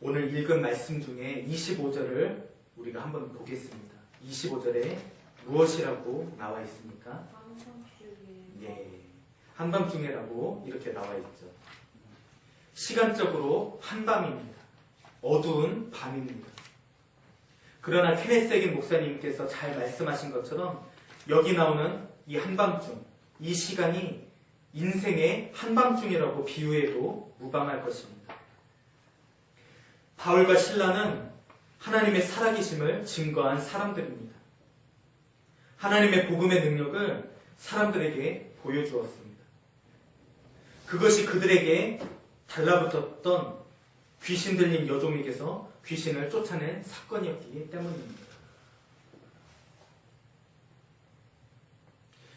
오늘 읽은 말씀 중에 25절을 우리가 한번 보겠습니다. 25절에 무엇이라고 나와 있습니까? 예, 한밤중에라고 이렇게 나와 있죠. 시간적으로 한밤입니다. 어두운 밤입니다. 그러나 케네스 해긴 목사님께서 잘 말씀하신 것처럼 여기 나오는 이 한밤중, 이 시간이 인생의 한밤중이라고 비유해도 무방할 것입니다. 바울과 실라는 하나님의 살아계심을 증거한 사람들입니다. 하나님의 복음의 능력을 사람들에게 보여주었습니다. 그것이 그들에게 달라붙었던 귀신 들린 여종에게서 귀신을 쫓아낸 사건이었기 때문입니다.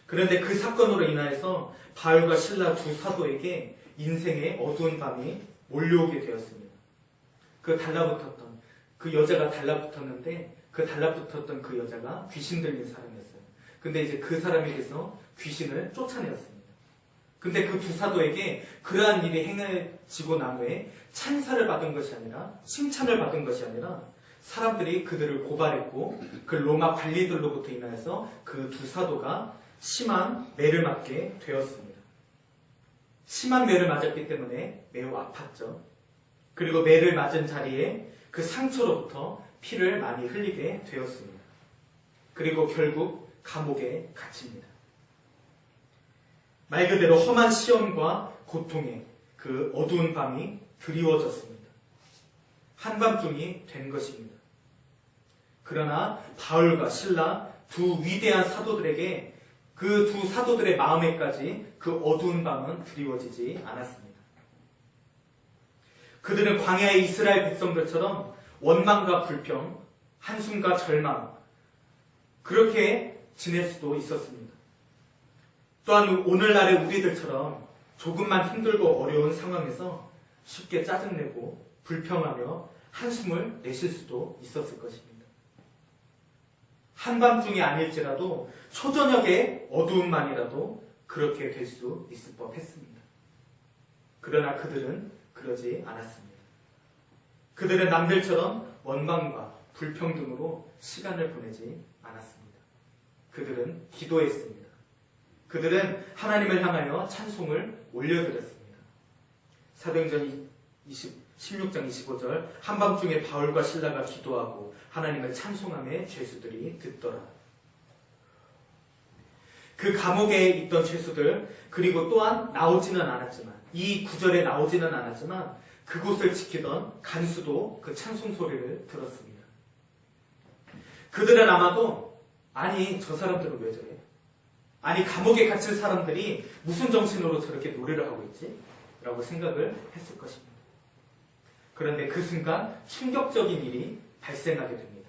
그런데 그 사건으로 인하여서 바울과 실라 두 사도에게 인생의 어두운 밤이 몰려오게 되었습니다. 그 여자가 달라붙었는데 그 달라붙었던 그 여자가 귀신 들린 사람이었어요. 근데 이제 그 사람에게서 귀신을 쫓아내었습니다. 근데 그 두 사도에게 그러한 일이 행해지고 난 후에 찬사를 받은 것이 아니라 칭찬을 받은 것이 아니라 사람들이 그들을 고발했고 그 로마 관리들로부터 인하여서 그 두 사도가 심한 매를 맞게 되었습니다. 심한 매를 맞았기 때문에 매우 아팠죠. 그리고 매를 맞은 자리에 그 상처로부터 피를 많이 흘리게 되었습니다. 그리고 결국 감옥에 갇힙니다. 말 그대로 험한 시험과 고통에 그 어두운 밤이 드리워졌습니다. 한밤중이 된 것입니다. 그러나 바울과 실라 두 위대한 사도들에게 그 두 사도들의 마음에까지 그 어두운 밤은 드리워지지 않았습니다. 그들은 광야의 이스라엘 백성들처럼 원망과 불평, 한숨과 절망, 그렇게 지낼 수도 있었습니다. 또한 오늘날의 우리들처럼 조금만 힘들고 어려운 상황에서 쉽게 짜증내고 불평하며 한숨을 내쉴 수도 있었을 것입니다. 한밤중이 아닐지라도 초저녁의 어두움만이라도 그렇게 될 수 있을 법했습니다. 그러나 그들은 그러지 않았습니다. 그들은 남들처럼 원망과 불평 등으로 시간을 보내지 않았습니다. 그들은 기도했습니다. 그들은 하나님을 향하여 찬송을 올려드렸습니다. 사도행전 16장 25절 한밤중에 바울과 실라가 기도하고 하나님을 찬송하며 죄수들이 듣더라. 그 감옥에 있던 죄수들 그리고 또한 나오지는 않았지만 이 구절에 나오지는 않았지만 그곳을 지키던 간수도 그 찬송 소리를 들었습니다. 그들은 아마도 아니 저 사람들은 왜 저래? 아니 감옥에 갇힌 사람들이 무슨 정신으로 저렇게 노래를 하고 있지? 라고 생각을 했을 것입니다. 그런데 그 순간 충격적인 일이 발생하게 됩니다.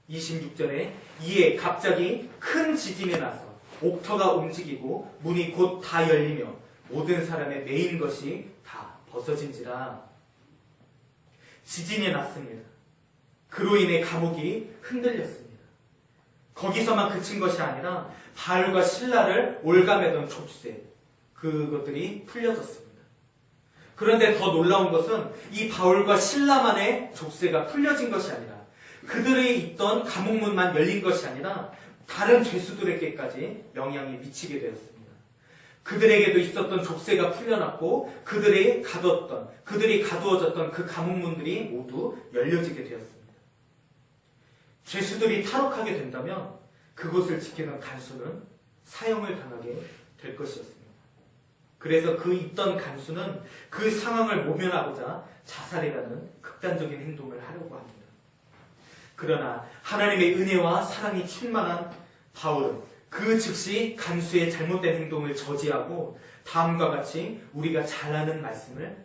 26절에 이에 갑자기 큰 지진이 나서 옥터가 움직이고 문이 곧 다 열리며 모든 사람의 매인 것이 다 벗어진지라. 지진이 났습니다. 그로 인해 감옥이 흔들렸습니다. 거기서만 그친 것이 아니라 바울과 실라를 올가매던 족쇄, 그것들이 풀려졌습니다. 그런데 더 놀라운 것은 이 바울과 실라만의 족쇄가 풀려진 것이 아니라 그들이 있던 감옥문만 열린 것이 아니라 다른 죄수들에게까지 영향이 미치게 되었습니다. 그들에게도 있었던 족쇄가 풀려났고 그들이 가두어졌던 그 감옥문들이 모두 열려지게 되었습니다. 죄수들이 탈옥하게 된다면 그곳을 지키던 간수는 사형을 당하게 될 것이었습니다. 그래서 그 있던 간수는 그 상황을 모면하고자 자살이라는 극단적인 행동을 하려고 합니다. 그러나 하나님의 은혜와 사랑이 충만한 바울은 그 즉시 간수의 잘못된 행동을 저지하고 다음과 같이 우리가 잘 아는 말씀을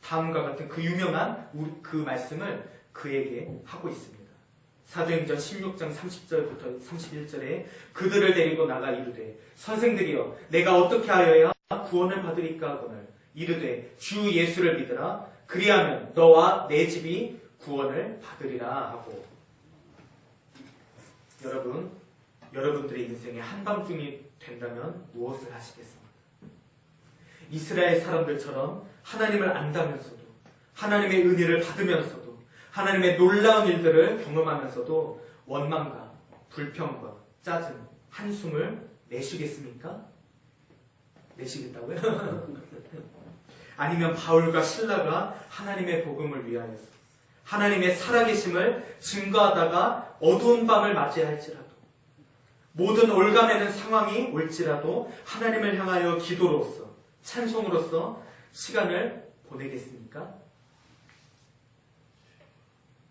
다음과 같은 그 유명한 그 말씀을 그에게 하고 있습니다. 사도행전 16장 30절부터 31절에 그들을 데리고 나가 이르되 선생들이여 내가 어떻게 하여야 구원을 받으리까 하거늘 이르되 주 예수를 믿으라 그리하면 너와 내 집이 구원을 받으리라 하고. 여러분들의 인생에 한밤중이 된다면 무엇을 하시겠습니까? 이스라엘 사람들처럼 하나님을 안다면서도 하나님의 은혜를 받으면서도 하나님의 놀라운 일들을 경험하면서도 원망과 불평과 짜증, 한숨을 내쉬겠습니까? 내쉬겠다고요? 아니면 바울과 실라가 하나님의 복음을 위하여서 하나님의 살아계심을 증거하다가 어두운 밤을 맞이할지라도 모든 올가매는 상황이 올지라도 하나님을 향하여 기도로서 찬송으로서 시간을 보내겠습니까?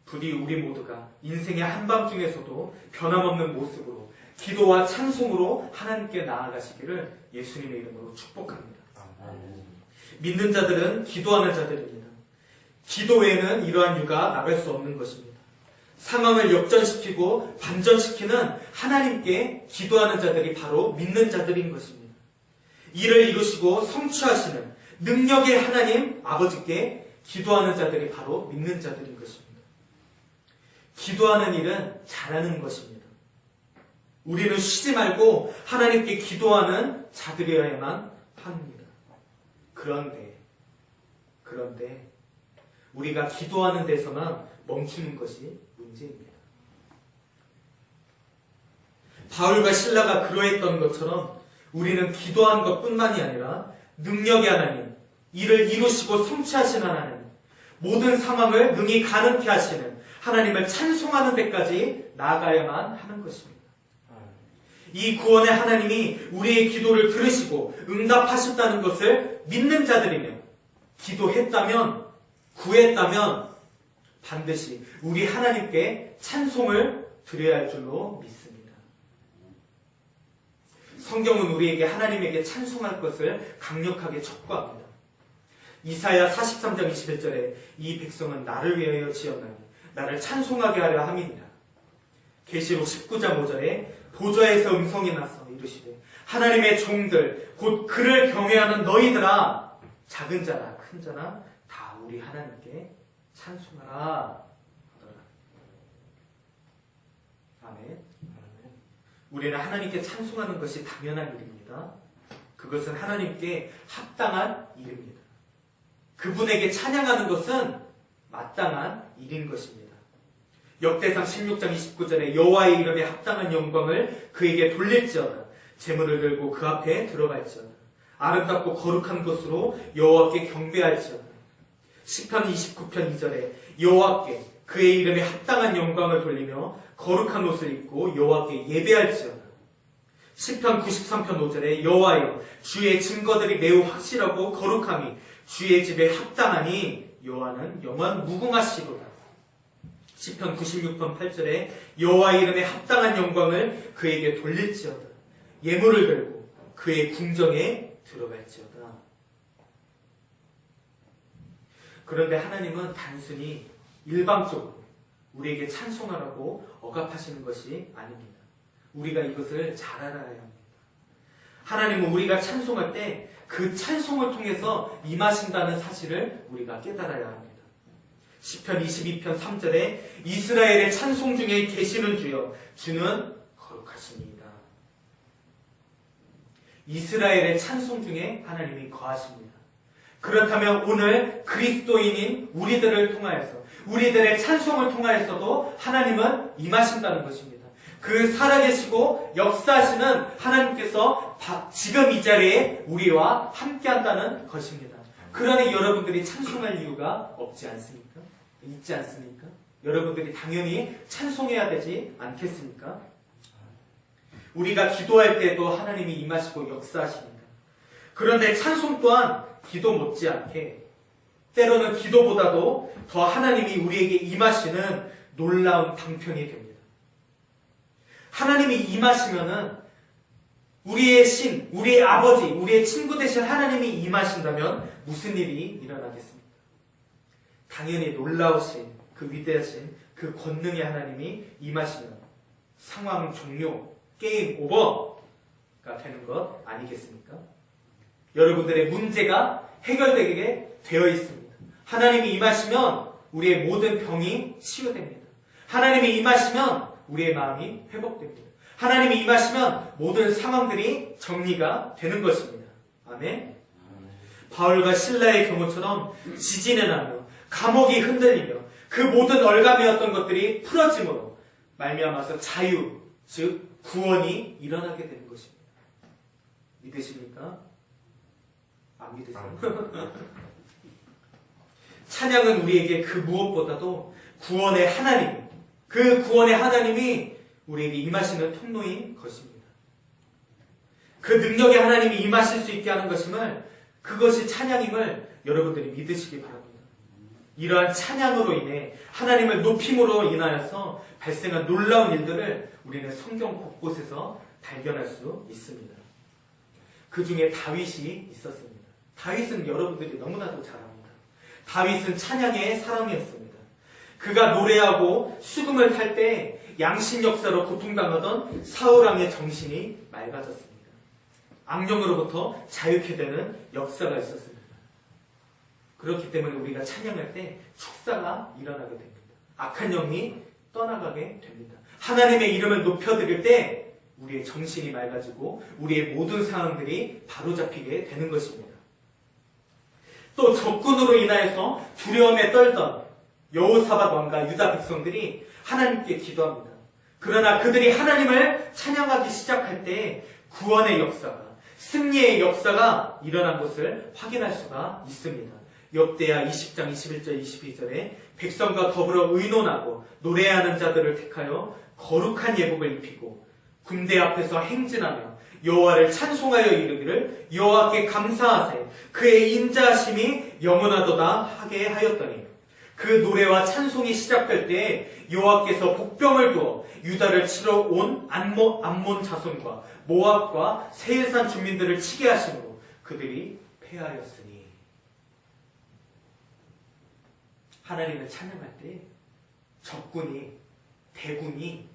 부디 우리 모두가 인생의 한밤중에서도 변함없는 모습으로 기도와 찬송으로 하나님께 나아가시기를 예수님의 이름으로 축복합니다. 믿는 자들은 기도하는 자들입니다. 기도 외에는 이러한 유가 나갈 수 없는 것입니다. 상황을 역전시키고 반전시키는 하나님께 기도하는 자들이 바로 믿는 자들인 것입니다. 이를 이루시고 성취하시는 능력의 하나님 아버지께 기도하는 자들이 바로 믿는 자들인 것입니다. 기도하는 일은 잘하는 것입니다. 우리는 쉬지 말고 하나님께 기도하는 자들이어야만 합니다. 그런데 우리가 기도하는 데서만 멈추는 것이 문제입니다. 바울과 실라가 그러했던 것처럼 우리는 기도하는 것뿐만이 아니라 능력의 하나님, 이를 이루시고 성취하시는 하나님, 모든 상황을 능히 가능케 하시는 하나님을 찬송하는 데까지 나아가야만 하는 것입니다. 이 구원의 하나님이 우리의 기도를 들으시고 응답하셨다는 것을 믿는 자들이며 기도했다면, 구했다면 반드시 우리 하나님께 찬송을 드려야 할 줄로 믿습니다. 성경은 우리에게 하나님에게 찬송할 것을 강력하게 촉구합니다. 이사야 43장 21절에 이 백성은 나를 위하여 지었나니 나를 찬송하게 하려 함이니라. 계시록 19장 5절에 보좌에서 음성이 나서 이르시되 하나님의 종들 곧 그를 경외하는 너희들아, 작은 자나 큰 자나 다 우리 하나님께 찬송하라 하더라. 아멘. 우리는 하나님께 찬송하는 것이 당연한 일입니다. 그것은 하나님께 합당한 일입니다. 그분에게 찬양하는 것은 마땅한 일인 것입니다. 역대상 16장 29절에 여호와의 이름에 합당한 영광을 그에게 돌릴지어다. 제물을 들고 그 앞에 들어갈지어다. 아름답고 거룩한 것으로 여호와께 경배할지어다. 시편 29편 2절에 여호와께 그의 이름에 합당한 영광을 돌리며 거룩한 옷을 입고 여호와께 예배할지어다. 시편 93편 5절에 여호와여 주의 증거들이 매우 확실하고 거룩함이 주의 집에 합당하니 여호와는 영원 무궁하시로다. 시편 96편 8절에 여호와의 이름에 합당한 영광을 그에게 돌릴지어다. 예물을 들고 그의 궁정에 들어갈지어다. 그런데 하나님은 단순히 일방적으로 우리에게 찬송하라고 억압하시는 것이 아닙니다. 우리가 이것을 잘 알아야 합니다. 하나님은 우리가 찬송할 때 그 찬송을 통해서 임하신다는 사실을 우리가 깨달아야 합니다. 시편 22편 3절에 이스라엘의 찬송 중에 계시는 주여 주는 거룩하십니다. 이스라엘의 찬송 중에 하나님이 거하십니다. 그렇다면 오늘 그리스도인인 우리들을 통하여서 우리들의 찬송을 통하여서도 하나님은 임하신다는 것입니다. 그 살아계시고 역사하시는 하나님께서 지금 이 자리에 우리와 함께한다는 것입니다. 그러니 여러분들이 찬송할 이유가 없지 않습니까? 있지 않습니까? 여러분들이 당연히 찬송해야 되지 않겠습니까? 우리가 기도할 때도 하나님이 임하시고 역사하십니다. 그런데 찬송 또한 기도 못지않게 때로는 기도보다도 더 하나님이 우리에게 임하시는 놀라운 방편이 됩니다. 하나님이 임하시면은 우리의 신, 우리의 아버지, 우리의 친구 되신 하나님이 임하신다면 무슨 일이 일어나겠습니까? 당연히 놀라우신 그 위대하신 그 권능의 하나님이 임하시면 상황 종료, 게임 오버가 되는 것 아니겠습니까? 여러분들의 문제가 해결되게 되어 있습니다. 하나님이 임하시면 우리의 모든 병이 치유됩니다. 하나님이 임하시면 우리의 마음이 회복됩니다. 하나님이 임하시면 모든 상황들이 정리가 되는 것입니다. 아멘. 바울과 실라의 경우처럼 지진에 나며 감옥이 흔들리며 그 모든 얼감이었던 것들이 풀어짐으로 말미암아서 자유, 즉 구원이 일어나게 되는 것입니다. 믿으십니까? 안 믿으세요? 찬양은 우리에게 그 무엇보다도 구원의 하나님, 그 구원의 하나님이 우리에게 임하시는 통로인 것입니다. 그 능력의 하나님이 임하실 수 있게 하는 것임을, 그것이 찬양임을 여러분들이 믿으시기 바랍니다. 이러한 찬양으로 인해 하나님을 높임으로 인하여서 발생한 놀라운 일들을 우리는 성경 곳곳에서 발견할 수 있습니다. 그 중에 다윗이 있었습니다. 다윗은 여러분들이 너무나도 잘 압니다. 다윗은 찬양의 사람이었습니다. 그가 노래하고 수금을 탈 때 양심역사로 고통당하던 사울왕의 정신이 맑아졌습니다. 악령으로부터 자유케 되는 역사가 있었습니다. 그렇기 때문에 우리가 찬양할 때 축사가 일어나게 됩니다. 악한 영이 떠나가게 됩니다. 하나님의 이름을 높여드릴 때 우리의 정신이 맑아지고 우리의 모든 상황들이 바로잡히게 되는 것입니다. 또 적군으로 인하여서 두려움에 떨던 여호사밧 왕과 유다 백성들이 하나님께 기도합니다. 그러나 그들이 하나님을 찬양하기 시작할 때 구원의 역사가, 승리의 역사가 일어난 것을 확인할 수가 있습니다. 역대하 20장 21절 22절에 백성과 더불어 의논하고 노래하는 자들을 택하여 거룩한 예복을 입히고 군대 앞에서 행진하며 여호와를 찬송하여 이르기를 여호와께 감사하세 그의 인자하심이 영원하도다 하게 하였더니 그 노래와 찬송이 시작될 때 여호와께서 복병을 두어 유다를 치러 온 암몬 자손과 모압과 세일산 주민들을 치게 하심으로 그들이 패하였으니. 하나님을 찬양할 때 적군이, 대군이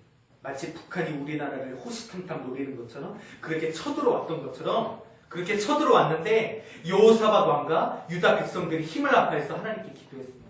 마치 북한이 우리나라를 호시탐탐 노리는 것처럼 그렇게 쳐들어왔던 것처럼 그렇게 쳐들어왔는데 여호사밧 왕과 유다 백성들이 힘을 합해서 하나님께 기도했습니다.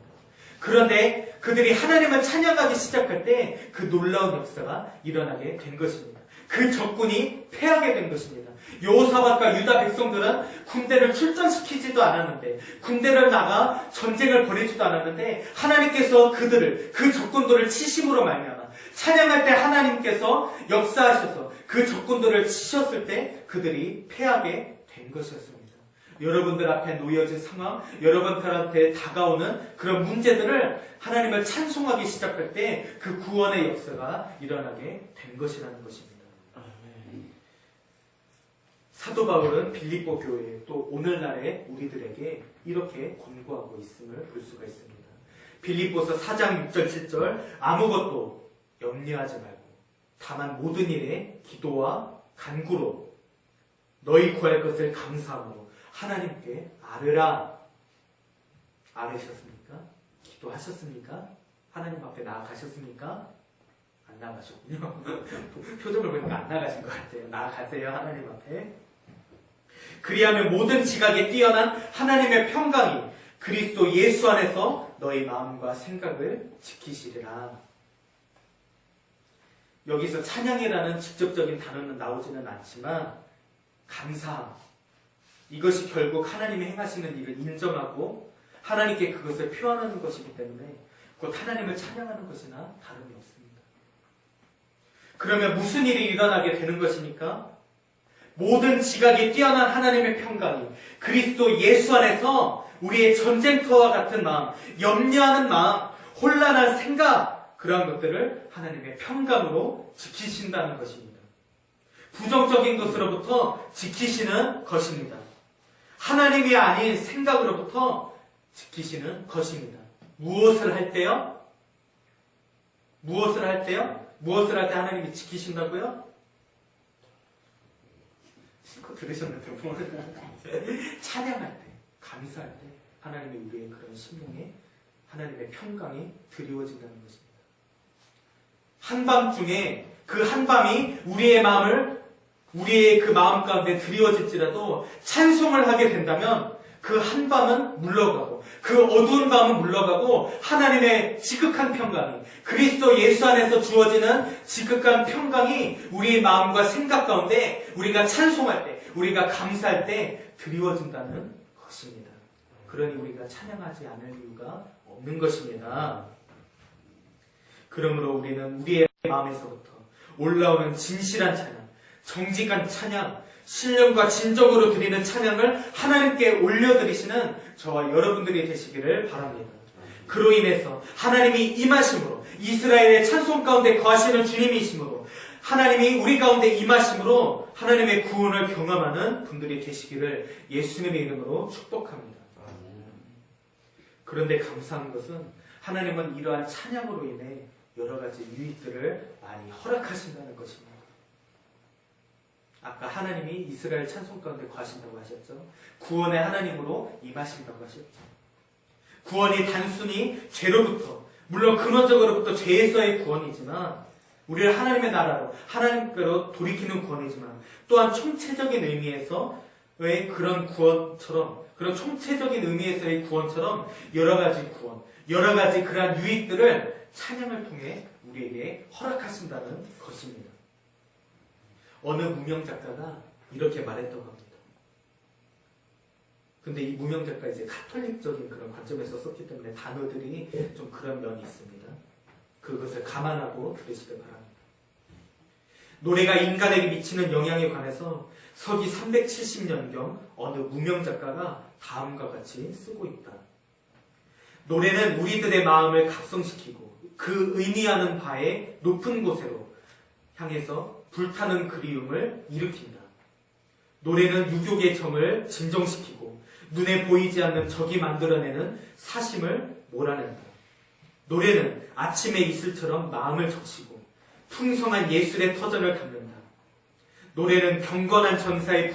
그런데 그들이 하나님을 찬양하기 시작할 때 그 놀라운 역사가 일어나게 된 것입니다. 그 적군이 패하게 된 것입니다. 여호사밧과 유다 백성들은 군대를 출전시키지도 않았는데, 군대를 나가 전쟁을 벌이지도 않았는데 하나님께서 그들을, 그 적군들을 치심으로 말미암아 찬양할 때 하나님께서 역사하셔서 그 적군들을 치셨을 때 그들이 패하게 된 것이었습니다. 여러분들 앞에 놓여진 상황, 여러분들한테 다가오는 그런 문제들을 하나님을 찬송하기 시작할 때 그 구원의 역사가 일어나게 된 것이라는 것입니다. 사도 바울은 빌립보 교회 또 오늘날의 우리들에게 이렇게 권고하고 있음을 볼 수가 있습니다. 빌립보서 4장 6절 7절 아무것도 염려하지 말고 다만 모든 일에 기도와 간구로 너희 구할 것을 감사함으로 하나님께 아뢰라. 아뢰셨습니까? 기도하셨습니까? 하나님 앞에 나아가셨습니까? 안 나가셨군요. 표정을 보니까 안 나가신 것 같아요. 나아가세요, 하나님 앞에. 그리하면 모든 지각에 뛰어난 하나님의 평강이 그리스도 예수 안에서 너희 마음과 생각을 지키시리라. 여기서 찬양이라는 직접적인 단어는 나오지는 않지만 감사함, 이것이 결국 하나님이 행하시는 일을 인정하고 하나님께 그것을 표현하는 것이기 때문에 곧 하나님을 찬양하는 것이나 다름이 없습니다. 그러면 무슨 일이 일어나게 되는 것입니까? 모든 지각이 뛰어난 하나님의 평강이 그리스도 예수 안에서 우리의 전쟁터와 같은 마음, 염려하는 마음, 혼란한 생각, 그러한 것들을 하나님의 평강으로 지키신다는 것입니다. 부정적인 것으로부터 지키시는 것입니다. 하나님이 아닌 생각으로부터 지키시는 것입니다. 무엇을 할 때요? 무엇을 할 때요? 무엇을 할 때 하나님이 지키신다고요? 실컷 들으셨는데 찬양할 때, 감사할 때 하나님이 우리의 그런 심령에 하나님의 평강이 드리워진다는 것입니다. 한밤중에 그 한밤이 우리의 그 마음 가운데 드리워질지라도 찬송을 하게 된다면 그 한밤은 물러가고 그 어두운 밤은 물러가고 하나님의 지극한 평강이 그리스도 예수 안에서 주어지는 지극한 평강이 우리의 마음과 생각 가운데 우리가 찬송할 때, 우리가 감사할 때 드리워진다는 것입니다. 그러니 우리가 찬양하지 않을 이유가 없는 것입니다. 그러므로 우리는 우리의 마음에서부터 올라오는 진실한 찬양, 정직한 찬양, 신령과 진정으로 드리는 찬양을 하나님께 올려드리시는 저와 여러분들이 되시기를 바랍니다. 그로 인해서 하나님이 임하심으로, 이스라엘의 찬송 가운데 거하시는 주님이심으로, 하나님이 우리 가운데 임하심으로 하나님의 구원을 경험하는 분들이 되시기를 예수님의 이름으로 축복합니다. 그런데 감사한 것은 하나님은 이러한 찬양으로 인해 여러 가지 유익들을 많이 허락하신다는 것입니다. 아까 하나님이 이스라엘 찬송 가운데 거하신다고 하셨죠. 구원의 하나님으로 임하신다고 하셨죠. 구원이 단순히 죄로부터, 물론 근원적으로부터 죄에서의 구원이지만, 우리를 하나님의 나라로, 하나님께로 돌이키는 구원이지만, 또한 총체적인 의미에서의 그런 구원처럼, 그런 총체적인 의미에서의 구원처럼 여러 가지 구원, 여러 가지 그러한 유익들을 찬양을 통해 우리에게 허락하신다는 것입니다. 어느 무명 작가가 이렇게 말했다고 합니다. 근데 이 무명 작가 이제 가톨릭적인 그런 관점에서 썼기 때문에 단어들이 좀 그런 면이 있습니다. 그것을 감안하고 들으시길 바랍니다. 노래가 인간에게 미치는 영향에 관해서 서기 370년경 어느 무명 작가가 다음과 같이 쓰고 있다. 노래는 우리들의 마음을 각성시키고 그 의미하는 바의 높은 곳으로 향해서 불타는 그리움을 일으킨다. 노래는 유욕의 정을 진정시키고 눈에 보이지 않는 적이 만들어내는 사심을 몰아낸다. 노래는 아침의 이슬처럼 마음을 적시고 풍성한 예술의 터전을 담는다. 노래는 경건한 전사의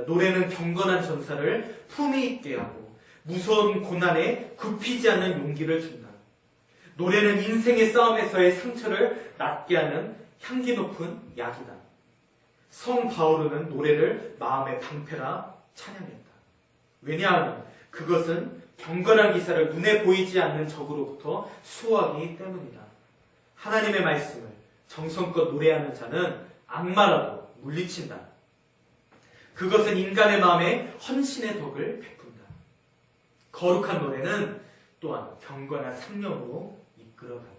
노래는 경건한 전사를 품위 있게 하고 무서운 고난에 굽히지 않는 용기를 준다. 노래는 인생의 싸움에서의 상처를 낫게 하는 향기 높은 약이다. 성 바오르는 노래를 마음의 방패라 찬양했다. 왜냐하면 그것은 경건한 기사를 눈에 보이지 않는 적으로부터 수호하기 때문이다. 하나님의 말씀을 정성껏 노래하는 자는 악마라도 물리친다. 그것은 인간의 마음에 헌신의 덕을 베푼다. 거룩한 노래는 또한 경건한 상념으로 이끌어간다.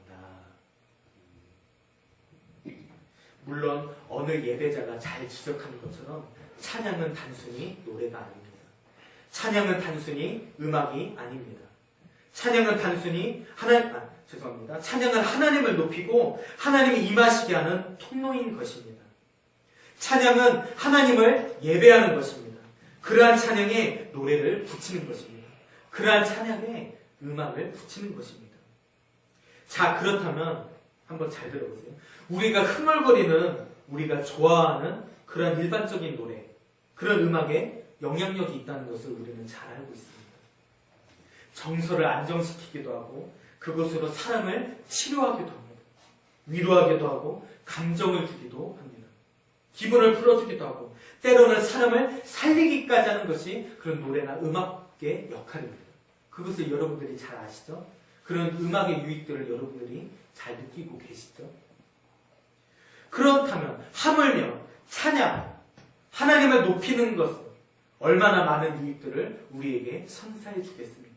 물론 어느 예배자가 잘 지적하는 것처럼 찬양은 단순히 노래가 아닙니다. 찬양은 단순히 음악이 아닙니다. 찬양은 단순히 찬양은 하나님을 높이고 하나님이 임하시게 하는 통로인 것입니다. 찬양은 하나님을 예배하는 것입니다. 그러한 찬양에 노래를 붙이는 것입니다. 그러한 찬양에 음악을 붙이는 것입니다. 자, 그렇다면 한번 잘 들어보세요. 우리가 흥얼거리는, 우리가 좋아하는 그런 일반적인 노래, 그런 음악에 영향력이 있다는 것을 우리는 잘 알고 있습니다. 정서를 안정시키기도 하고 그것으로 사람을 치료하기도 합니다. 위로하기도 하고 감정을 주기도 합니다. 기분을 풀어주기도 하고 때로는 사람을 살리기까지 하는 것이 그런 노래나 음악의 역할입니다. 그것을 여러분들이 잘 아시죠? 그런 음악의 유익들을 여러분들이 잘 느끼고 계시죠? 그렇다면 하물며 찬양, 하나님을 높이는 것은 얼마나 많은 유익들을 우리에게 선사해 주겠습니까?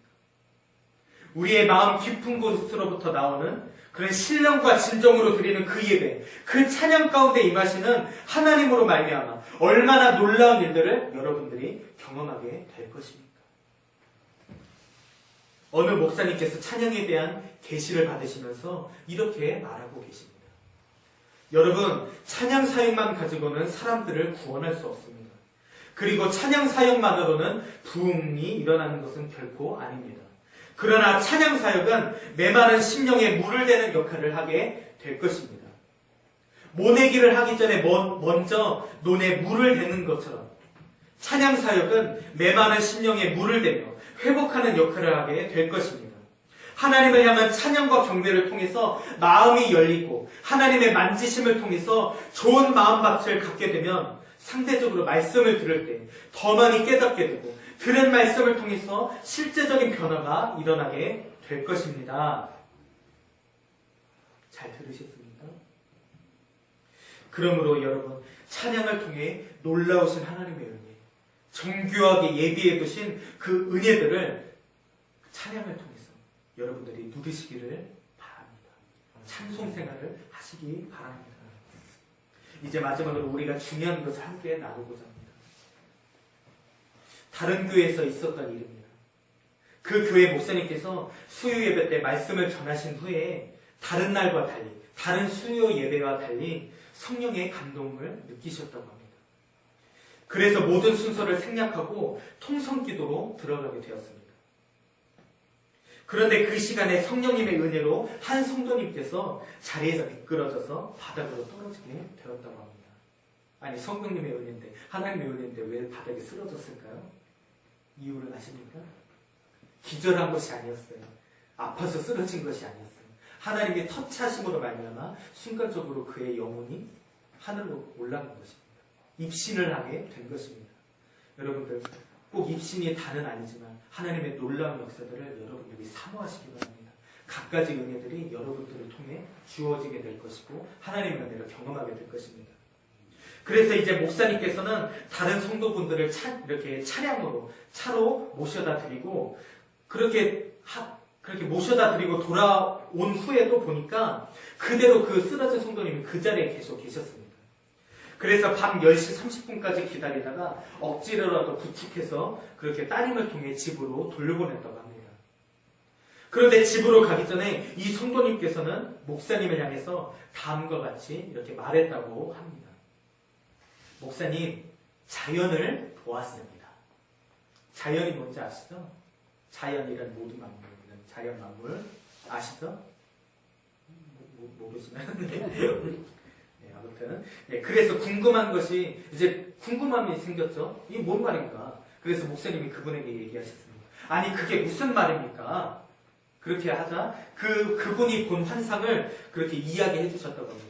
우리의 마음 깊은 곳으로부터 나오는 그런 신령과 진정으로 드리는 그 예배, 그 찬양 가운데 임하시는 하나님으로 말미암아 얼마나 놀라운 일들을 여러분들이 경험하게 될 것입니까? 어느 목사님께서 찬양에 대한 계시를 받으시면서 이렇게 말하고 계십니다. 여러분, 찬양 사역만 가지고는 사람들을 구원할 수 없습니다. 그리고 찬양 사역만으로는 부흥이 일어나는 것은 결코 아닙니다. 그러나 찬양 사역은 메마른 심령에 물을 대는 역할을 하게 될 것입니다. 모내기를 하기 전에 먼저 논에 물을 대는 것처럼 찬양 사역은 메마른 심령에 물을 대며 회복하는 역할을 하게 될 것입니다. 하나님을 향한 찬양과 경배를 통해서 마음이 열리고 하나님의 만지심을 통해서 좋은 마음밭을 갖게 되면 상대적으로 말씀을 들을 때 더 많이 깨닫게 되고 들은 말씀을 통해서 실제적인 변화가 일어나게 될 것입니다. 잘 들으셨습니까? 그러므로 여러분, 찬양을 통해 놀라우신 하나님의 은혜, 정교하게 예비해 두신 그 은혜들을 찬양을 통해서 여러분들이 누리시기를 바랍니다. 찬송 생활을 하시기 바랍니다. 이제 마지막으로 우리가 중요한 것을 함께 나누고자 합니다. 다른 교회에서 있었던 일입니다. 그 교회 목사님께서 수요 예배 때 말씀을 전하신 후에 다른 날과 달리, 다른 수요 예배와 달리 성령의 감동을 느끼셨다고 합니다. 그래서 모든 순서를 생략하고 통성기도로 들어가게 되었습니다. 그런데 그 시간에 성령님의 은혜로 한 성도님께서 자리에서 미끄러져서 바닥으로 떨어지게 되었다고 합니다. 아니, 성령님의 은혜인데, 하나님의 은혜인데 왜 바닥에 쓰러졌을까요? 이유를 아십니까? 기절한 것이 아니었어요. 아파서 쓰러진 것이 아니었어요. 하나님의 터치하심으로 말미암아 순간적으로 그의 영혼이 하늘로 올라간 것입니다. 입신을 하게 된 것입니다. 여러분들, 꼭 입신이 다는 아니지만 하나님의 놀라운 역사들을 여러분들이 사모하시기 바랍니다. 갖가지 은혜들이 여러분들을 통해 주어지게 될 것이고 하나님의 은혜를 경험하게 될 것입니다. 그래서 이제 목사님께서는 다른 성도분들을 이렇게 차량으로, 차로 모셔다 드리고 그렇게 모셔다 드리고 돌아온 후에도 보니까 그대로 그 쓰러진 성도님이 그 자리에 계속 계셨습니다. 그래서 밤 10시 30분까지 기다리다가 억지로라도 부축해서 그렇게 따님을 통해 집으로 돌려보냈다고 합니다. 그런데 집으로 가기 전에 이 성도님께서는 목사님을 향해서 다음과 같이 이렇게 말했다고 합니다. 목사님, 자연을 보았습니다. 자연이 뭔지 아시죠? 자연이란 모든 만물, 자연 만물 아시죠? 모르시나요? 네, 아무튼 그래서 궁금한 것이 이제 궁금함이 생겼죠. 이게 뭔 말인가? 그래서 목사님이 그분에게 얘기하셨습니다. 아니, 그게 무슨 말입니까? 그렇게 하자 그분이 본 환상을 그렇게 이야기해 주셨다고 합니다.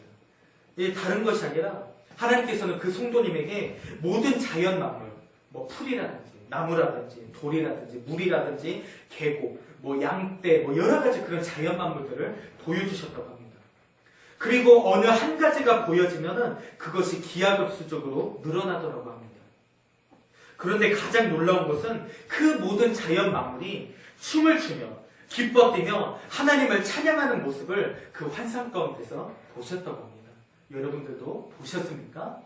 이게 다른 것이 아니라 하나님께서는 그 성도님에게 모든 자연 만물, 뭐 풀이라든지 나무라든지 돌이라든지 물이라든지 계곡, 뭐 양떼, 뭐 여러 가지 그런 자연 만물들을 보여주셨다고 합니다. 그리고 어느 한 가지가 보여지면은 그것이 기하급수적으로 늘어나더라고 합니다. 그런데 가장 놀라운 것은 그 모든 자연 만물이 춤을 추며 기뻐 뛰며 하나님을 찬양하는 모습을 그 환상 가운데서 보셨다고 합니다. 여러분들도 보셨습니까?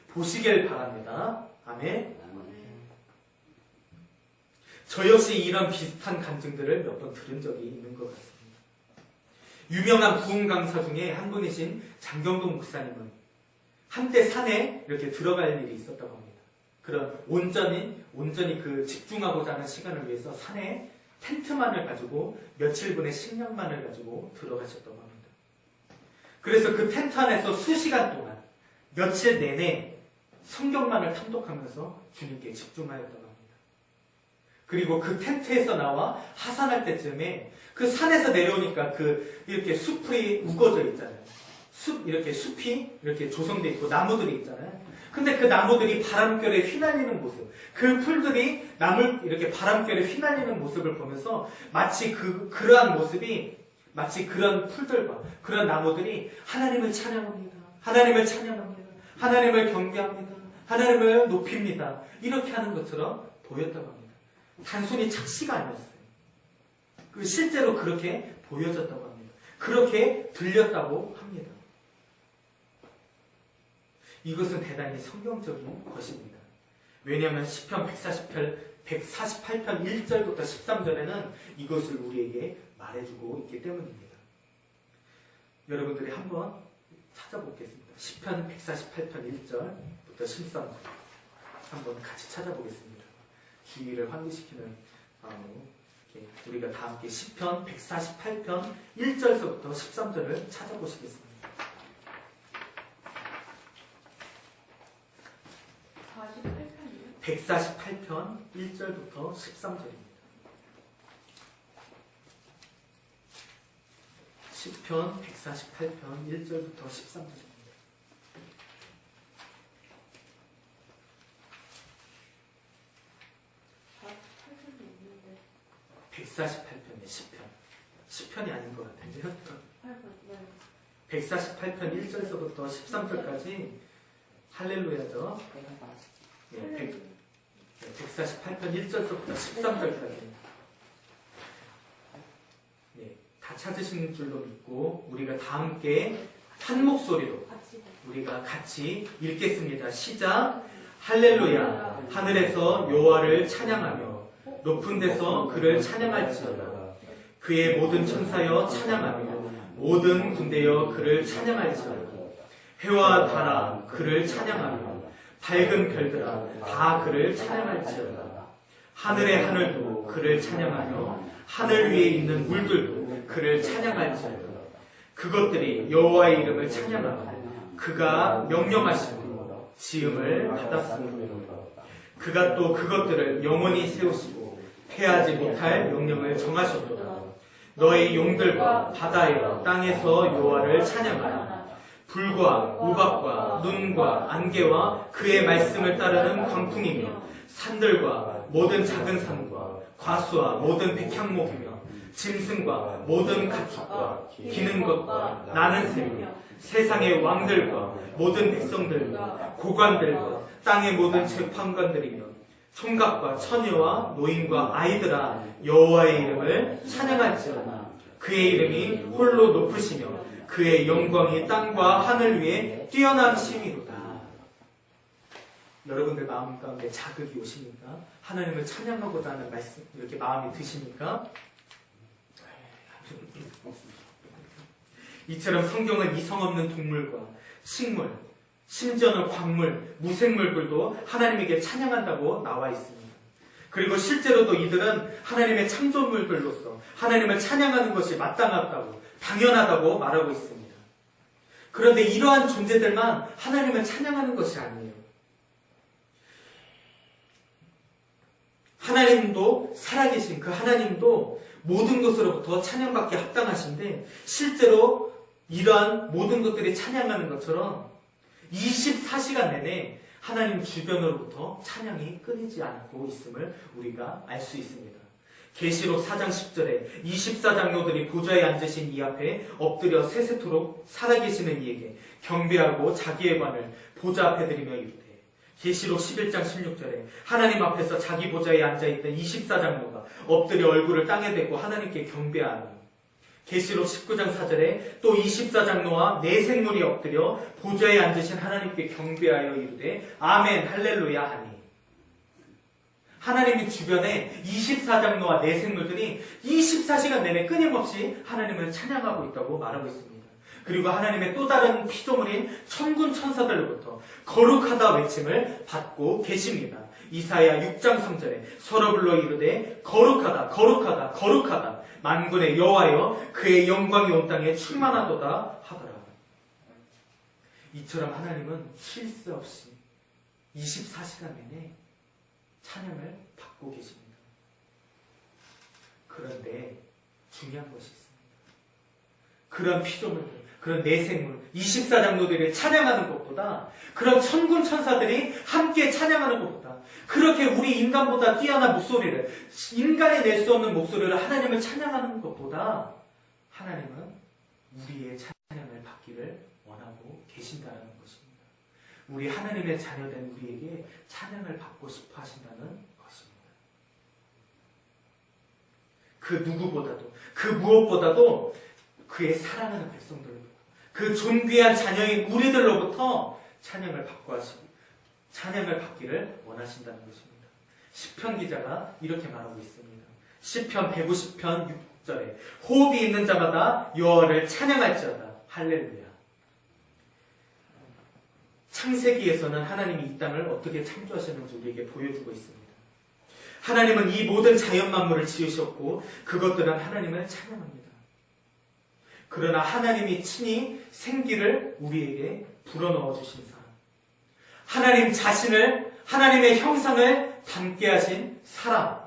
보시길 바랍니다. 아멘. 저 역시 이런 비슷한 간증들을 몇 번 들은 적이 있는 것 같습니다. 유명한 부흥 강사 중에 한 분이신 장경동 목사님은 한때 산에 이렇게 들어갈 일이 있었다고 합니다. 그런 온전히 그 집중하고자 하는 시간을 위해서 산에 텐트만을 가지고 며칠분의 식량만을 가지고 들어가셨다고 합니다. 그래서 그 텐트 안에서 수시간 동안 며칠 내내 성경만을 탐독하면서 주님께 집중하였다고 합니다. 그리고 그 텐트에서 나와 하산할 때쯤에 그 산에서 내려오니까 이렇게 숲이 우거져 있잖아요. 숲이 이렇게 조성되어 있고 나무들이 있잖아요. 근데 그 나무들이 바람결에 휘날리는 모습, 그 풀들이 이렇게 바람결에 휘날리는 모습을 보면서 마치 그러한 모습이 마치 그런 풀들과 그런 나무들이 하나님을 찬양합니다. 하나님을 찬양합니다. 하나님을 경배합니다. 하나님을 높입니다. 이렇게 하는 것처럼 보였다고 합니다. 단순히 착시가 아니었어요. 실제로 그렇게 보여졌다고 합니다. 그렇게 들렸다고 합니다. 이것은 대단히 성경적인 것입니다. 왜냐하면 시편 148편 1절부터 13절에는 이것을 우리에게 말해주고 있기 때문입니다. 여러분들이 한번 찾아보겠습니다. 시편 148편 1절부터 13절 한번 같이 찾아보겠습니다. 주의를 환기시키는 마음으로 우리가 다 함께 시편 148편 1절서부터 13절을 찾아보시겠습니다. 148편 1절부터 13절입니다. 시편 148편 1절부터 13절입니다. 148편의 시편이 아닌 것 같은데요. 148편 1절서부터 13절까지 할렐루야죠. 148편 1절부터 13절까지. 네, 다 찾으신 줄로 믿고 우리가 다 함께 한 목소리로 우리가 같이 읽겠습니다. 시작. 할렐루야. 하늘에서 여호와를 찬양하며 높은 데서 그를 찬양할지어다. 그의 모든 천사여 찬양하며 모든 군대여 그를 찬양할지어다. 해와 달아 그를 찬양하며 밝은 별들아 다 그를 찬양할지어다. 하늘의 하늘도 그를 찬양하며 하늘 위에 있는 물들도 그를 찬양할지어다. 그것들이 여호와의 이름을 찬양하며 그가 명령하시고 지음을 받았습니다. 그가 또 그것들을 영원히 세우시고 패하지 못할 명령을 정하셨도다. 너의 용들과 바다에 땅에서 여호와를 찬양하라. 불과 우박과 눈과 안개와 그의 말씀을 따르는 광풍이며 산들과 모든 작은 산과 과수와 모든 백향목이며 짐승과 모든 가축과 기는 것과 나는 새며 세상의 왕들과 모든 백성들과 고관들과 땅의 모든 재판관들이며 총각과 처녀와 노인과 아이들아 여호와의 이름을 찬양할지어다. 그의 이름이 홀로 높으시며 그의 영광이 땅과 하늘 위에 뛰어남심이로다. 여러분들 마음 가운데 자극이 오십니까? 하나님을 찬양하고자 하는 말씀 이렇게 마음이 드십니까? 이처럼 성경은 이성 없는 동물과 식물, 심지어는 광물, 무생물들도 하나님에게 찬양한다고 나와 있습니다. 그리고 실제로도 이들은 하나님의 창조물들로서 하나님을 찬양하는 것이 마땅하다고, 당연하다고 말하고 있습니다. 그런데 이러한 존재들만 하나님을 찬양하는 것이 아니에요. 하나님도 살아계신 그 하나님도 모든 것으로부터 찬양받기 합당하신데 실제로 이러한 모든 것들이 찬양하는 것처럼 24시간 내내 하나님 주변으로부터 찬양이 끊이지 않고 있음을 우리가 알 수 있습니다. 계시록 4장 10절에 24장로들이 보좌에 앉으신 이 앞에 엎드려 세세토록 살아계시는 이에게 경배하고 자기의 관을 보좌 앞에 드리며 이르되 계시록 11장 16절에 하나님 앞에서 자기 보좌에 앉아있던 24장로가 엎드려 얼굴을 땅에 대고 하나님께 경배하니 계시록 19장 4절에 또 24장로와 네 생물이 엎드려 보좌에 앉으신 하나님께 경배하여 이르되 아멘 할렐루야 하니 하나님의 주변에 24장로와 네 생물들이 24시간 내내 끊임없이 하나님을 찬양하고 있다고 말하고 있습니다. 그리고 하나님의 또 다른 피조물인 천군 천사들로부터 거룩하다 외침을 받고 계십니다. 이사야 6장 3절에 서로 불러 이르되 거룩하다 거룩하다 거룩하다 만군의 여호와여 그의 영광이 온 땅에 충만하도다 하더라. 이처럼 하나님은 쉴 새 없이 24시간 내내 찬양을 받고 계십니다. 그런데 중요한 것이 있습니다. 그런 피조물들, 그런 내생물, 24장로들이 찬양하는 것보다 그런 천군 천사들이 함께 찬양하는 것보다 그렇게 우리 인간보다 뛰어난 목소리를 인간이 낼 수 없는 목소리를 하나님을 찬양하는 것보다 하나님은 우리의 찬양을 받기를 원하고 계신다는 것입니다. 우리 하나님의 자녀된 우리에게 찬양을 받고 싶어 하신다는 것입니다. 그 누구보다도 그 무엇보다도 그의 사랑하는 백성들로부터 그 존귀한 자녀인 우리들로부터 찬양을 받고 하시고 찬양을 받기를 원하신다는 것입니다. 시편 기자가 이렇게 말하고 있습니다. 시편 150편 6절에 호흡이 있는 자마다 여호와를 찬양할지어다. 할렐루야. 창세기에서는 하나님이 이 땅을 어떻게 창조하셨는지 우리에게 보여주고 있습니다. 하나님은 이 모든 자연 만물을 지으셨고 그것들은 하나님을 찬양합니다. 그러나 하나님이 친히 생기를 우리에게 불어넣어 주신 사람, 하나님 자신을 하나님의 형상을 담게 하신 사람,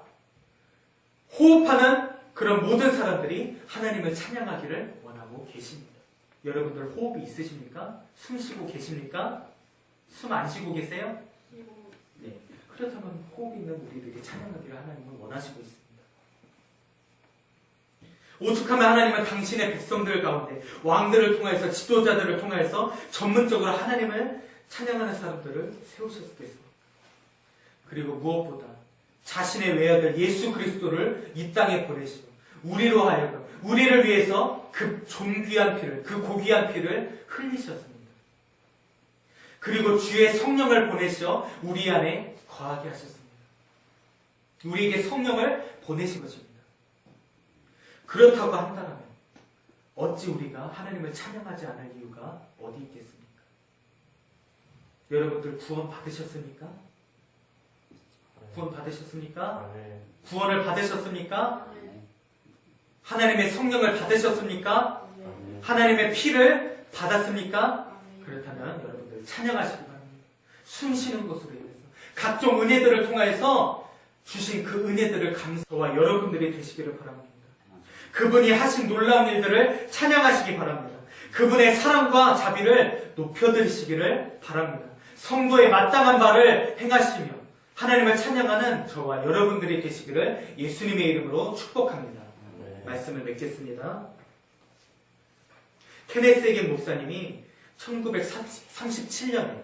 호흡하는 그런 모든 사람들이 하나님을 찬양하기를 원하고 계십니다. 여러분들 호흡이 있으십니까? 숨 쉬고 계십니까? 숨 안 쉬고 계세요? 네. 그렇다면 호흡 있는 우리들이 찬양하기를 하나님은 원하시고 있습니다. 오죽하면 하나님은 당신의 백성들 가운데 왕들을 통해서 지도자들을 통해서 전문적으로 하나님을 찬양하는 사람들을 세우셨겠습니까? 그리고 무엇보다 자신의 외아들 예수 그리스도를 이 땅에 보내시고 우리로 하여금 우리를 위해서 그 존귀한 피를, 그 고귀한 피를 흘리셨습니다. 그리고 주의 성령을 보내셔 우리 안에 거하게 하셨습니다. 우리에게 성령을 보내신 것입니다. 그렇다고 한다면 어찌 우리가 하나님을 찬양하지 않을 이유가 어디 있겠습니까? 여러분들 구원 받으셨습니까? 구원 받으셨습니까? 구원을 받으셨습니까? 하나님의 성령을 받으셨습니까? 하나님의 피를 받았습니까? 그렇다면 여러분들 찬양하시기 바랍니다. 숨쉬는 것으로 인해서 각종 은혜들을 통하여서 주신 그 은혜들을 감사와 여러분들이 되시기를 바랍니다. 그분이 하신 놀라운 일들을 찬양하시기 바랍니다. 그분의 사랑과 자비를 높여드리시기를 바랍니다. 성도의 마땅한 바를 행하시며 하나님을 찬양하는 저와 여러분들이 되시기를 예수님의 이름으로 축복합니다. 말씀을 맺겠습니다. 케네스 에겐 목사님이 1937년에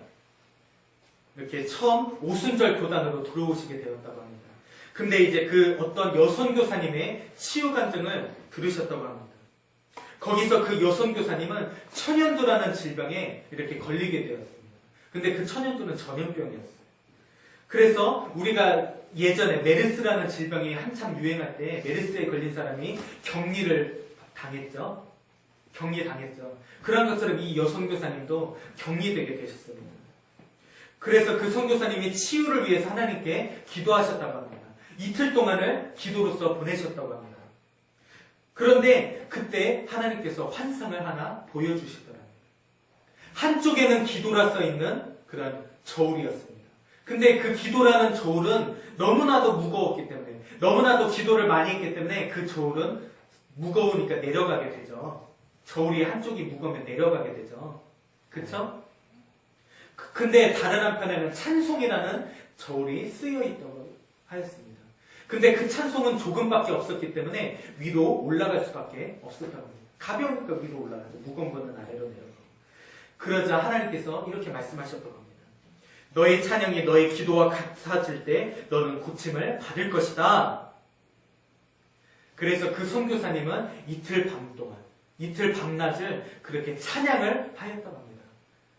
이렇게 처음 오순절 교단으로 들어오시게 되었다고 합니다. 근데 이제 그 어떤 여선교사님의 치유 간증을 들으셨다고 합니다. 거기서 그 여선교사님은 천연두라는 질병에 이렇게 걸리게 되었습니다. 근데 그 천연두는 전염병이었어요. 그래서 우리가 예전에 메르스라는 질병이 한참 유행할 때 메르스에 걸린 사람이 격리를 당했죠. 격리당했죠. 그런 것처럼 이 여선교사님도 격리되게 되셨습니다. 그래서 그 선교사님이 치유를 위해서 하나님께 기도하셨다고 합니다. 이틀 동안을 기도로서 보내셨다고 합니다. 그런데 그때 하나님께서 환상을 하나 보여주시더랍니다. 한쪽에는 기도라 써있는 그런 저울이었습니다. 근데 그 기도라는 저울은 너무나도 무거웠기 때문에, 너무나도 기도를 많이 했기 때문에 그 저울은 무거우니까 내려가게 되죠. 저울이 한쪽이 무거우면 내려가게 되죠. 그쵸? 근데 다른 한편에는 찬송이라는 저울이 쓰여 있다고 하였습니다. 근데 그 찬송은 조금밖에 없었기 때문에 위로 올라갈 수밖에 없었다고 합니다. 가벼우니까 위로 올라가죠. 무거운 거는 아래로 내려가고. 그러자 하나님께서 이렇게 말씀하셨다고 합니다. 너의 찬양이 너의 기도와 같아질 때 너는 고침을 받을 것이다. 그래서 그 선교사님은 이틀 밤 동안, 이틀 밤낮을 그렇게 찬양을 하였다고 합니다.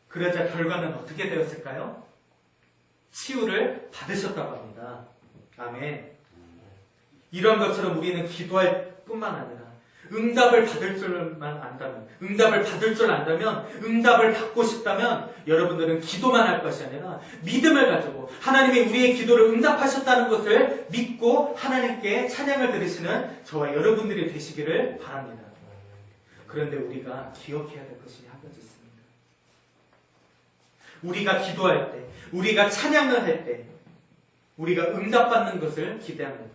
그러자 결과는 어떻게 되었을까요? 치유를 받으셨다고 합니다. 아멘. 이런 것처럼 우리는 기도할 뿐만 아니라 응답을 받을 줄만 안다면, 응답을 받을 줄 안다면, 응답을 받고 싶다면 여러분들은 기도만 할 것이 아니라 믿음을 가지고 하나님이 우리의 기도를 응답하셨다는 것을 믿고 하나님께 찬양을 드리시는 저와 여러분들이 되시기를 바랍니다. 그런데 우리가 기억해야 될 것이 한 가지 있습니다. 우리가 기도할 때, 우리가 찬양을 할 때 우리가 응답받는 것을 기대합니다.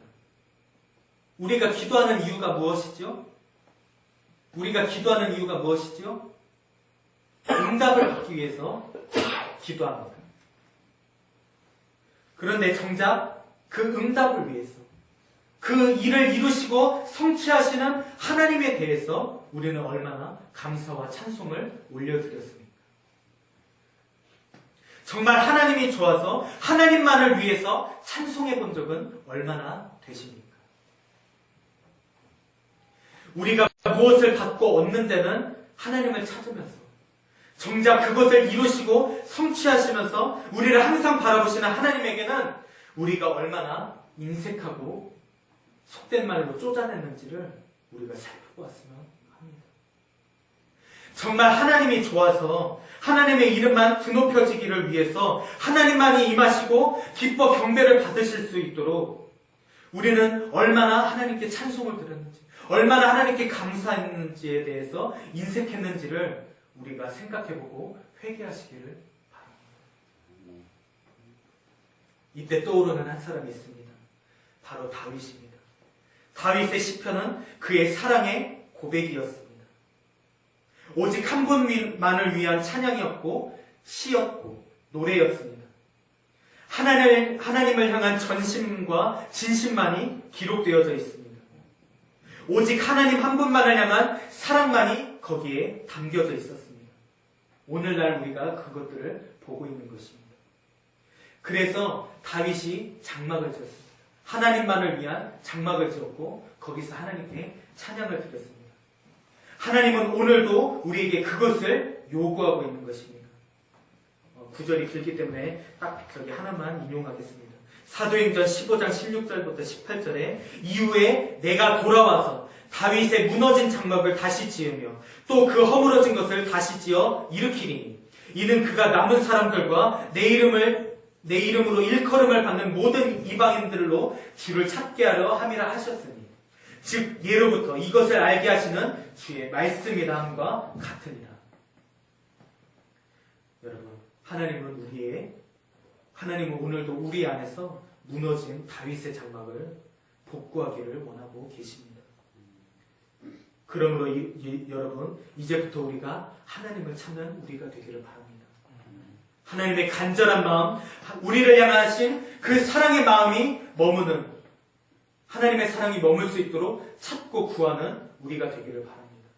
우리가 기도하는 이유가 무엇이죠? 우리가 기도하는 이유가 무엇이죠? 응답을 받기 위해서 기도합니다. 그런데 정작 그 응답을 위해서 그 일을 이루시고 성취하시는 하나님에 대해서 우리는 얼마나 감사와 찬송을 올려드렸습니까? 정말 하나님이 좋아서 하나님만을 위해서 찬송해 본 적은 얼마나 되십니까? 우리가 무엇을 받고 얻는 데는 하나님을 찾으면서 정작 그것을 이루시고 성취하시면서 우리를 항상 바라보시는 하나님에게는 우리가 얼마나 인색하고 속된 말로 쪼잔했는지를 우리가 살펴보았으면 합니다. 정말 하나님이 좋아서 하나님의 이름만 드높여지기를 위해서 하나님만이 임하시고 기뻐 경배를 받으실 수 있도록 우리는 얼마나 하나님께 찬송을 드렸는지, 얼마나 하나님께 감사했는지에 대해서 인색했는지를 우리가 생각해보고 회개하시기를 바랍니다. 이때 떠오르는 한 사람이 있습니다. 바로 다윗입니다. 다윗의 시편은 그의 사랑의 고백이었습니다. 오직 한 분만을 위한 찬양이었고 시였고 노래였습니다. 하나님을 향한 전심과 진심만이 기록되어져 있습니다. 오직 하나님 한 분만을 향한 사랑만이 거기에 담겨져 있었습니다. 오늘날 우리가 그것들을 보고 있는 것입니다. 그래서 다윗이 장막을 지었습니다. 하나님만을 위한 장막을 지었고 거기서 하나님께 찬양을 드렸습니다. 하나님은 오늘도 우리에게 그것을 요구하고 있는 것입니다. 구절이 길기 때문에 딱 저기 하나만 인용하겠습니다. 사도행전 15장 16절부터 18절에 이후에 내가 돌아와서 다윗의 무너진 장막을 다시 지으며 또 그 허물어진 것을 다시 지어 일으키리니 이는 그가 남은 사람들과 내 이름으로 일컬음을 받는 모든 이방인들로 주를 찾게 하려 함이라 하셨으니 즉 예로부터 이것을 알게 하시는 주의 말씀이라 함과 같으니라. 여러분, 하나님은 오늘도 우리 안에서 무너진 다윗의 장막을 복구하기를 원하고 계십니다. 그러므로 여러분, 이제부터 우리가 하나님을 찾는 우리가 되기를 바랍니다. 하나님의 간절한 마음, 우리를 향하신 그 사랑의 마음이 머무는, 하나님의 사랑이 머물 수 있도록 찾고 구하는 우리가 되기를 바랍니다.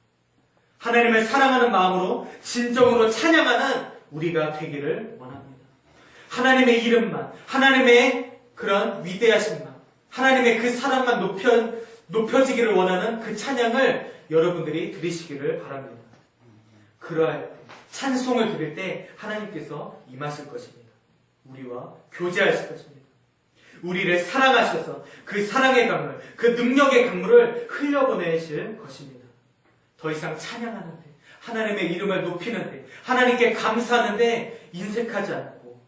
하나님을 사랑하는 마음으로 진정으로 찬양하는 우리가 되기를 원합니다. 하나님의 이름만, 하나님의 그런 위대하심만, 하나님의 그 사랑만 높여지기를 원하는 그 찬양을 여러분들이 들으시기를 바랍니다. 그러할 때, 찬송을 들을 때 하나님께서 임하실 것입니다. 우리와 교제하실 것입니다. 우리를 사랑하셔서 그 사랑의 강물, 그 능력의 강물을 흘려보내실 것입니다. 더 이상 찬양하는데, 하나님의 이름을 높이는데, 하나님께 감사하는데 인색하지 않고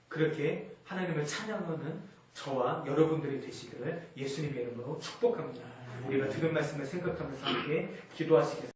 그렇게 하나님을 찬양하는 저와 여러분들이 되시기를 예수님의 이름으로 축복합니다. 우리가 들은 말씀을 생각하면서 함께 기도하시겠습니다.